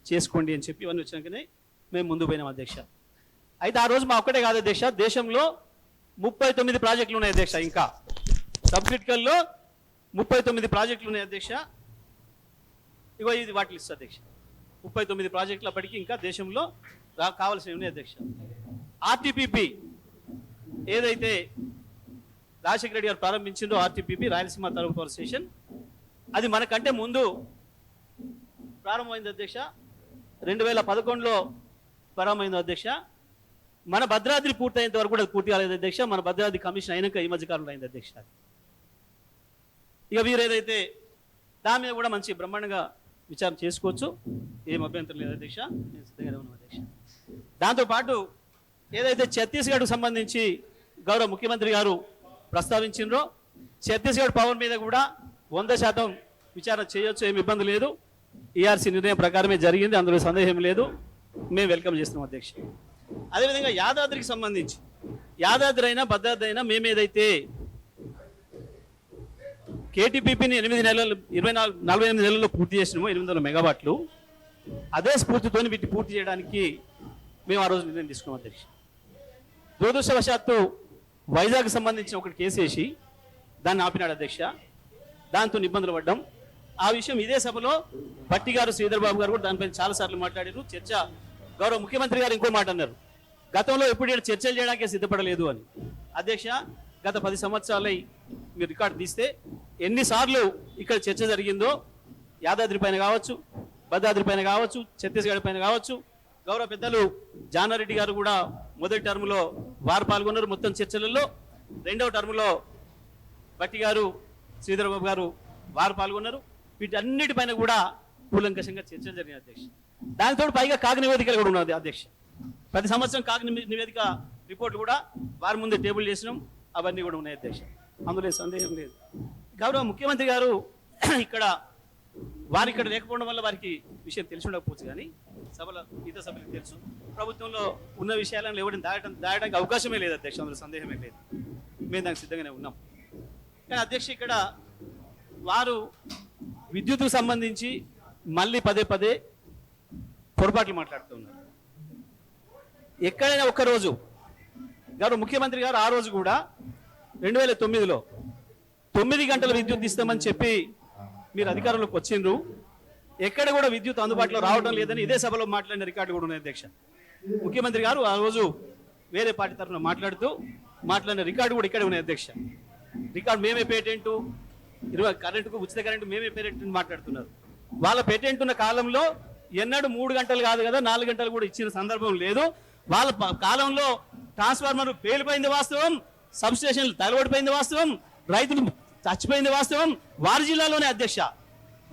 చేసుకోండి అని చెప్పి ఇవన్నీ వచ్చినాకనే మేము ముందు పోయినాం అధ్యక్ష. అయితే ఆ రోజు మా ఒక్కటే కాదు అధ్యక్ష, దేశంలో 39 ప్రాజెక్టులు ఉన్నాయి అధ్యక్ష. ఇంకా సబ్ క్రిటికల్లో 39 ప్రాజెక్టులు ఉన్నాయి అధ్యక్ష. ఇగో ఇది వాటి లిస్ట్ అధ్యక్ష. 39 ప్రాజెక్టులు అప్పటికి ఇంకా దేశంలో కావాల్సినవి ఉన్నాయి అధ్యక్ష. ఆర్టీపీపీ ఏదైతే రాజశేఖర రెడ్డి గారు ప్రారంభించిందో RTPP Rayalaseema thermal power station, అది మనకంటే ముందు ప్రారంభమైంది అధ్యక్ష. 2011లో ప్రారంభమైంది అధ్యక్ష. మన భద్రాద్రి పూర్తయ్యేంత వరకు కూడా పూర్తి కాలేదు అధ్యక్ష. మన భద్రాద్రి కమిషన్ అయినాక ఈ మధ్యకాలంలో అయింది అధ్యక్ష. ఇక వీరు ఏదైతే దాని మీద కూడా మంచి బ్రహ్మాండంగా విచారణ చేసుకోవచ్చు, ఏం అభ్యంతరం లేదు అధ్యక్ష. నేను సిద్ధంగానే ఉన్నాను అధ్యక్ష. దాంతోపాటు ఏదైతే ఛత్తీస్గఢ్కు సంబంధించి గౌరవ ముఖ్యమంత్రి గారు ప్రస్తావించిండ్రో, ఛత్తీస్గఢ్ పవర్ మీద కూడా 100% విచారణ చేయొచ్చు, ఏమి ఇబ్బంది లేదు. ఈఆర్సీ నిర్ణయం ప్రకారమే జరిగింది, అందులో సందేహం లేదు. మేము వెల్కమ్ చేస్తున్నాం అధ్యక్ష. అదేవిధంగా యాదాద్రికి సంబంధించి యాదాద్రి అయినా భద్రాద్రి అయినా మేము ఏదైతే కేటీపీపీని 48 నెలల్లో పూర్తి చేసినామో 800 మెగావాట్లు, అదే స్ఫూర్తితో వీటిని పూర్తి చేయడానికి మేము ఆ రోజు నిర్ణయం తీసుకున్నాం అధ్యక్ష. దురదృష్టవశాత్తు వైజాగ్కి సంబంధించిన ఒకటి కేసు వేసి దాన్ని ఆపినాడు అధ్యక్ష. దాంతో ఇబ్బందులు పడ్డాం. ఆ విషయం ఇదే సభలో భట్టి గారు, శ్రీధర్ బాబు గారు కూడా దానిపైన చాలాసార్లు మాట్లాడారు. చర్చ గౌరవ ముఖ్యమంత్రి గారు ఇంకో మాట అన్నారు, గతంలో ఎప్పుడు చర్చలు చేయడానికే సిద్ధపడలేదు అని. అధ్యక్ష, గత 10 సంవత్సరాలై మీరు రికార్డు తీస్తే ఎన్నిసార్లు ఇక్కడ చర్చ జరిగిందో, యాదాద్రి పైన కావచ్చు, భద్రాద్రి పైన కావచ్చు, ఛత్తీస్గఢ్ పైన కావచ్చు. గౌరవ పెద్దలు జానారెడ్డి గారు కూడా మొదటి టర్మ్లో వారు పాల్గొన్నారు మొత్తం చర్చలలో. రెండవ టర్మ్లో భట్టి గారు, శ్రీధర్ బాబు గారు వారు పాల్గొన్నారు. వీటన్నిటిపైన కూడా కూలంకషంగా చర్చలు జరిగిన అధ్యక్ష. దానితో పైగా కాగ్ నివేదికలు కూడా ఉన్నది అధ్యక్ష. ప్రతి సంవత్సరం కాగ్ నివేదిక రిపోర్ట్లు కూడా వారి ముందే టేబుల్ చేసినాం, అవన్నీ కూడా ఉన్నాయి అధ్యక్ష. అందులో సందేహం లేదు. గౌరవ ముఖ్యమంత్రి గారు వారు ఇక్కడ లేకపోవడం వల్ల వారికి విషయం తెలిసి ఉండకపోవచ్చు, కానీ ఇతర సభలకు తెలుసు. ప్రభుత్వంలో ఉన్న విషయాలను ఎవరిని దాయడానికి అవకాశమే లేదు అధ్యక్ష, అందులో సందేహమే లేదు. మేము దానికి సిద్ధంగానే ఉన్నాం. కానీ అధ్యక్ష, ఇక్కడ వారు విద్యుత్కు సంబంధించి మళ్ళీ పదే పొరపాట్లు మాట్లాడుతున్నారు. ఎక్కడైనా ఒక్కరోజు గౌరవ ముఖ్యమంత్రి గారు ఆ రోజు కూడా 2009లో 9 గంటల విద్యుత్ ఇస్తామని చెప్పి మీరు అధికారంలోకి వచ్చిండ్రు. ఎక్కడ కూడా విద్యుత్ అందుబాటులో రావడం లేదని ఇదే సభలో మాట్లాడిన రికార్డు కూడా ఉన్నాయి అధ్యక్ష. ముఖ్యమంత్రి గారు ఆ రోజు వేరే పార్టీ తరఫున మాట్లాడిన రికార్డు కూడా ఇక్కడే ఉన్నాయి అధ్యక్ష. రికార్డు మేమే పేటెంటు, కరెంటుకు ఉచిత కరెంటు మేమే పేటెంట్ మాట్లాడుతున్నారు. వాళ్ళ పేటెంట్ ఉన్న కాలంలో ఎన్నడూ 3 గంటలు కాదు కదా 4 గంటలు కూడా ఇచ్చిన సందర్భం లేదు. వాళ్ళ కాలంలో ట్రాన్స్ఫార్మర్ పేలిపోయింది వాస్తవం, సబ్ స్టేషన్లు తగలబడిపోయింది వాస్తవం, రైతులు చచ్చిపోయింది వాస్తవం. వారి జిల్లాలోనే అధ్యక్ష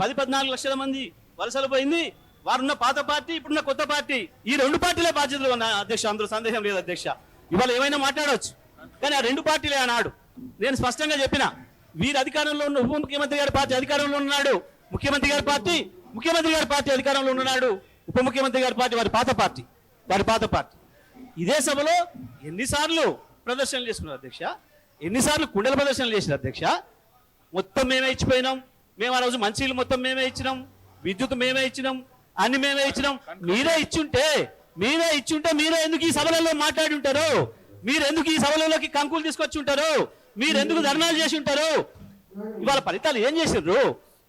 14 లక్షల మంది వలసలు పోయింది. వారున్న పాత పార్టీ, ఇప్పుడున్న కొత్త పార్టీ, ఈ 2 పార్టీలే బాధ్యతలు ఉన్న అధ్యక్ష, అందులో సందేహం లేదు అధ్యక్ష. ఇవాళ ఏమైనా మాట్లాడవచ్చు, కానీ ఆ 2 పార్టీలే అన్నాడు. నేను స్పష్టంగా చెప్పిన, వీరి అధికారంలో ఉన్న ఉప ముఖ్యమంత్రి గారి పార్టీ అధికారంలో ఉన్నాడు, ముఖ్యమంత్రి గారి పార్టీ అధికారంలో ఉన్నాడు, ఉప ముఖ్యమంత్రి గారి పార్టీ వారి పాత పార్టీ. ఇదే సభలో ఎన్నిసార్లు ప్రదర్శనలు చేసుకున్నారు అధ్యక్ష, ఎన్నిసార్లు కుండల ప్రదర్శనలు చేసినారు అధ్యక్ష. మొత్తం మేమే ఇచ్చిపోయినాం, మేము ఆ రోజు మంచిలు మొత్తం మేమే ఇచ్చినాం, విద్యుత్ మేమే ఇచ్చినాం, అన్ని మేమే ఇచ్చినాం. మీరే ఇచ్చుంటే మీరే ఎందుకు ఈ సభలలో మాట్లాడి ఉంటారు? మీరు ఎందుకు ఈ సభలలోకి కంకులు తీసుకొచ్చి ఉంటారు? మీరు ఎందుకు ధర్నాలు చేసి ఉంటారు? ఇవాళ ఫలితాలు ఏం చేసిండ్రు?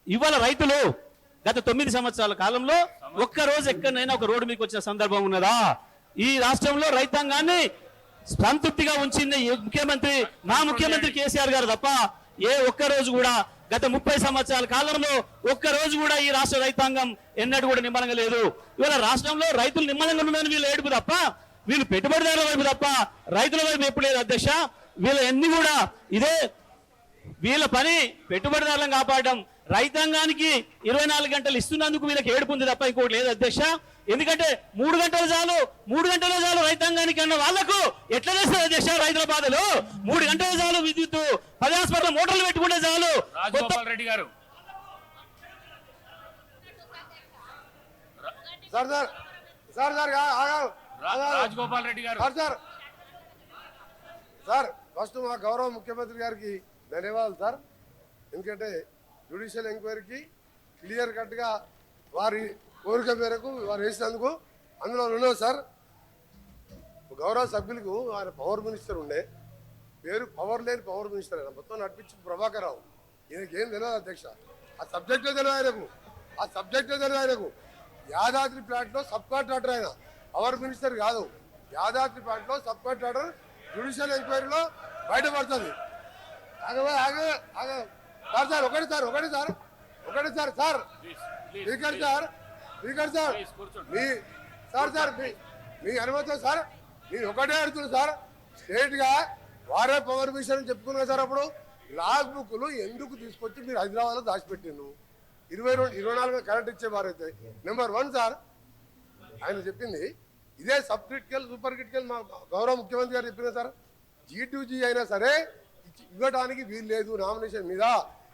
ఇవాళ రైతులు గత 9 సంవత్సరాల కాలంలో ఒక్కరోజు ఎక్కడైనా ఒక రోడ్డు మీకు వచ్చిన సందర్భం ఉన్నదా? ఈ రాష్ట్రంలో రైతాంగాన్ని సంతృప్తిగా ఉంచింది మా ముఖ్యమంత్రి కేసీఆర్ గారు తప్ప ఏ ఒక్కరోజు కూడా గత 30 సంవత్సరాల కాలంలో ఒక్కరోజు కూడా ఈ రాష్ట్ర రైతాంగం ఎన్నడూ కూడా నిమ్మలంగా లేదు. ఇవాళ రాష్ట్రంలో రైతులు నిమ్మలంగా ఉన్నారని వీళ్ళు ఏడుపు తప్ప, వీళ్ళు పెట్టుబడిదారుల వైపు తప్ప రైతుల వైపు ఎప్పుడు లేదు అధ్యక్ష. వీళ్ళ ఎన్ని కూడా ఇదే వీళ్ళ పని పెట్టుబడిదారులను కాపాడడం, రైతాంగానికి 24 గంటలు ఇస్తున్నందుకు వీళ్ళకి ఏడుపు ఉంది తప్ప ఇంకోటి లేదు అధ్యక్ష. ఎందుకంటే 3 గంటలు చాలు రైతాంగానికి అన్న వాళ్లకు ఎట్లా చేస్తారు అధ్యక్ష? రైతుల బాధలు 3 గంటలు చాలు విద్యుత్, 10 హాస్పిటల్ మోటార్లు పెట్టుకుంటే చాలు. రాజగోపాల్ రెడ్డి గారు రాజగోపాల్ రెడ్డి గారు సార్ ఫస్ట్ మా గౌరవ ముఖ్యమంత్రి గారికి ధన్యవాదాలు సార్. ఎందుకంటే జ్యుడిషియల్ ఎంక్వైరీకి క్లియర్ కట్గా వారి కోరిక మేరకు వారు వేసినందుకు అందులో రెండవ సార్ గౌరవ సభ్యులకు ఆయన పవర్ మినిస్టర్ ఉండే పేరు పవర్ లేని పవర్ మినిస్టర్ ఆయన మొత్తం నడిపించి ప్రభాకర్ రావు ఈయనకి ఏం తెలియదు అధ్యక్ష ఆ సబ్జెక్టే తెలియదు ఆయనకు యాదాద్రి ప్లాంట్లో సబ్ కాంట్రాక్టర్ ఆయన పవర్ మినిస్టర్ కాదు యాదాద్రి ప్లాంట్లో సబ్ కాంట్రాక్టర్ జ్యుడిషియల్ ఎంక్వైరీలో బయటపడుతుంది సార్ ఒకటి సార్ స్పీకర్ సార్ మీ అనుమతి సార్ నేను ఒకటే అడుగుతున్నా సార్ స్ట్రేట్ గా వారే పవర్ మిషన్ అని చెప్పుకున్నా సార్ అప్పుడు లాగ్ బుక్లు ఎందుకు తీసుకొచ్చి మీరు హైదరాబాద్ లో దాచిపెట్టిండు 24 కరెంట్ ఇచ్చే వారైతే నెంబర్ 1 సార్ ఆయన చెప్పింది ఇదే సబ్ క్రిటికల్ సూపర్ క్రిటికల్ మా గౌరవ ముఖ్యమంత్రి గారు చెప్పిన సార్ G2G అయినా సరే ఇవ్వడానికి వీలు లేదు నామినేషన్ మీద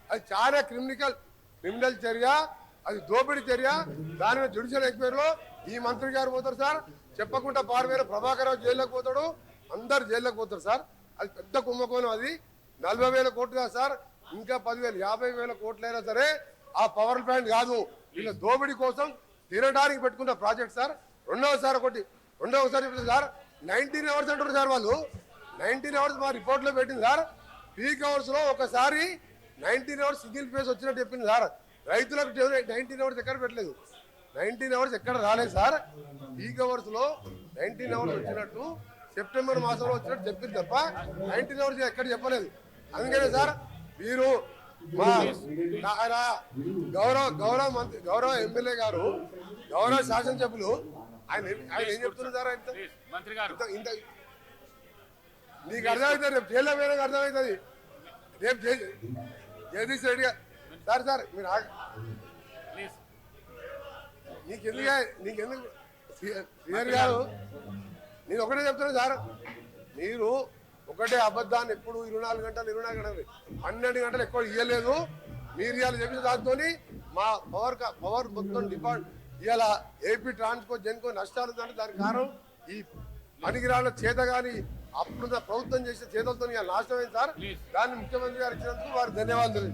అది చాలా క్రిమినల్ చర్య అది దోపిడీ చర్య దాని మీద జ్యుడిషియల్ ఎంక్వైరీలో ఈ మంత్రి గారు పోతారు సార్ చెప్పకుండా పారిపోయిన ప్రభాకర్ రావు జైల్లోకి పోతాడు అందరు జైల్లోకి పోతారు సార్ అది పెద్ద కుంభకోణం అది 40,000 కోట్లు కాదు సార్ ఇంకా 10,000 50,000 కోట్లైనా సరే ఆ పవర్ ప్లాంట్ కాదు వీళ్ళ దోపిడీ కోసం తినడానికి పెట్టుకున్న ప్రాజెక్ట్ సార్ రెండవసారి చెప్పింది సార్ 19 అవర్స్ అంటారు సార్ వాళ్ళు 19 అవర్స్ మా రిపోర్ట్ లో పెట్టింది సార్ పీక్ అవర్స్ లో ఒకసారి 19 అవర్స్ సింగిల్ ఫేజ్ వచ్చినట్టు చెప్పింది సార్ రైతులకు 19 అవర్స్ ఎక్కడ పెట్టలేదు 19 అవర్స్ ఎక్కడ రాలేదు సార్ పీక్ అవర్స్ లో 19 అవర్స్ వచ్చినట్టు సెప్టెంబర్ మాసంలో వచ్చినట్టు చెప్పింది తప్ప 19 అవర్స్ ఎక్కడ చెప్పలేదు అందుకనే సార్ మీరు మా ఆయన గౌరవ ఎమ్మెల్యే గారు గౌరవ శాసనసభ్యులు ఆయన ఏం చెప్తున్నారు సార్ మంత్రి గారు ఇంత నీకు అర్థమవుతుంది రేపు జైల్లో పోయినాక అర్థమవుతుంది రేపు జగదీష్ రెడ్డి గారు సార్ మీరు ప్లీజ్ నీకెందుకు శ్రీహరి గారు నేను ఒకటే చెప్తున్నా సార్ మీరు ఒకటే అబద్ధాన్ని ఎప్పుడు 24 గంటలు 12 గంటలు ఎక్కువ ఇవ్వలేదు మీరు ఇవాళ చెప్పిన దాంతో మా పవర్ మొత్తం ఇవాళ ఏపీ ట్రాన్స్కో జెన్కో నష్టాలు ఉందంటే దానికి కారణం ఈ పనికిరాళ్ళ చేత కానీ అప్పుడున్న ప్రభుత్వం చేసే చేతులతో ఇవాళ నాశనమైంది సార్ దాన్ని ముఖ్యమంత్రి గారు ఇచ్చినందుకు వారికి ధన్యవాదాలు.